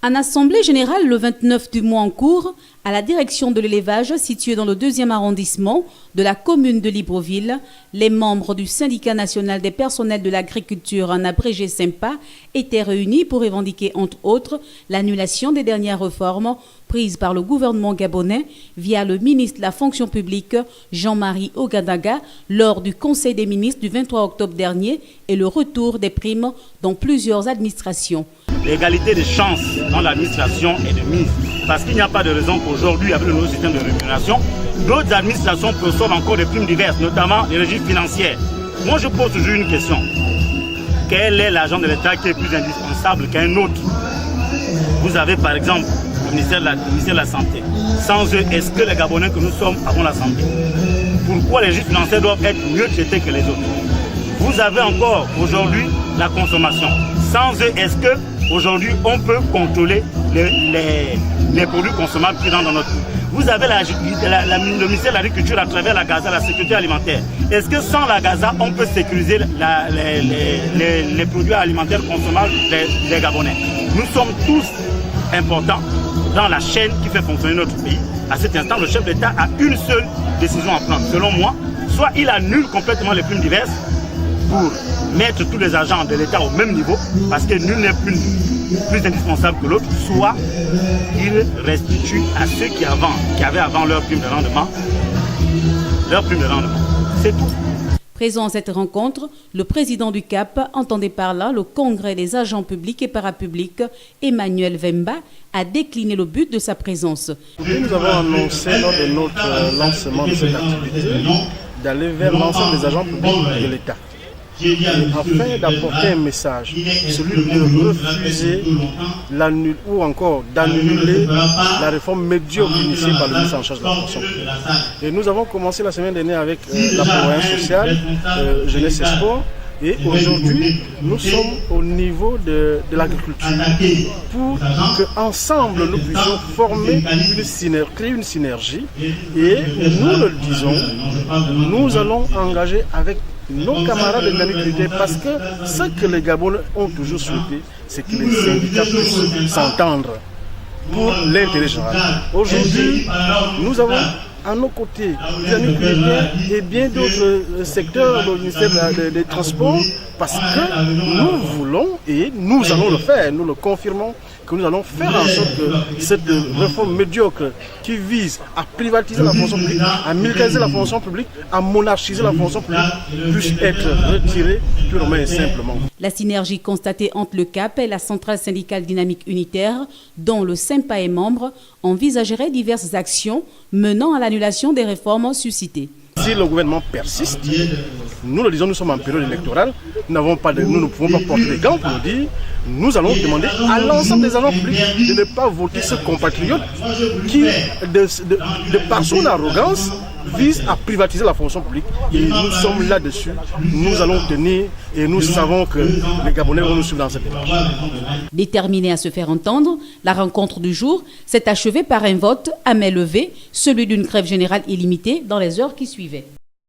En assemblée générale le 29 du mois en cours, à la direction de l'élevage située dans le 2e arrondissement de la commune de Libreville, les membres du syndicat national des personnels de l'agriculture, en abrégé SYMPA, étaient réunis pour revendiquer entre autres l'annulation des dernières réformes prises par le gouvernement gabonais via le ministre de la fonction publique Jean-Marie Ogadaga lors du Conseil des ministres du 23 octobre dernier et le retour des primes dans plusieurs administrations. L'égalité des chances dans l'administration est de mise. Parce qu'il n'y a pas de raison qu'aujourd'hui, avec le nouveau système de rémunération, d'autres administrations perçoivent encore des primes diverses, notamment les régies financières. Moi, je pose toujours une question. Quel est l'agent de l'État qui est plus indispensable qu'un autre? Vous avez par exemple le ministère de la Santé. Sans eux, est-ce que les Gabonais que nous sommes avons la santé? Pourquoi les régies financières doivent être mieux traitées que les autres? Vous avez encore aujourd'hui la consommation. Sans eux, est-ce que aujourd'hui on peut contrôler les produits consommables qui rentrent dans notre pays? Vous avez le ministère de l'Agriculture à travers la Gaza, la sécurité alimentaire. Est-ce que sans la Gaza, on peut sécuriser les produits alimentaires consommables des Gabonais? Nous sommes tous importants dans la chaîne qui fait fonctionner notre pays. À cet instant, le chef d'État a une seule décision à prendre. Selon moi, soit il annule complètement les primes diverses pour mettre tous les agents de l'État au même niveau, parce que nul n'est plus indispensable que l'autre, soit il restitue à ceux qui avaient avant leur prime de rendement, C'est tout. Présent à cette rencontre, le président du CAP entendait par là le Congrès des agents publics et parapublics, Emmanuel Vemba, a décliné le but de sa présence. Nous avons annoncé lors de notre lancement de cette activité d'aller vers l'ensemble des agents publics de l'État, afin d'apporter un message, celui de refuser ou encore d'annuler la réforme médiocre initiée par le ministre en charge de la fonction publique. Et nous avons commencé la semaine dernière avec la prévoyance sociale, jeunesse et sport. Et aujourd'hui, nous sommes au niveau de l'agriculture pour qu'ensemble nous puissions créer une synergie. Et nous le disons, nous allons engager avec nos camarades de l'agriculture, parce que ce que les Gabonais ont toujours souhaité, c'est que les syndicats puissent s'entendre pour l'intérêt général. Aujourd'hui, nous avons à nos côtés les agriculteurs et bien d'autres secteurs du ministère des Transports, parce que nous voulons et nous allons le faire, nous le confirmons, que nous allons faire en sorte que cette réforme médiocre qui vise à privatiser la fonction publique, à militariser la fonction publique, à monarchiser la fonction publique, puisse être retirée purement et simplement. La synergie constatée entre le CAP et la centrale syndicale dynamique unitaire, dont le SYMPA est membre, envisagerait diverses actions menant à l'annulation des réformes suscitées. Si le gouvernement persiste, nous le disons, nous sommes en période électorale, nous ne pouvons pas porter les gants pour nous dire, nous allons demander à l'ensemble des agents publics de ne pas voter ce compatriote qui, de par son arrogance, vise à privatiser la fonction publique. Et nous sommes là-dessus, nous allons tenir et nous savons que les Gabonais vont nous suivre dans cette démarche. Déterminée à se faire entendre, la rencontre du jour s'est achevée par un vote à main levée, celui d'une grève générale illimitée dans les heures qui suivaient.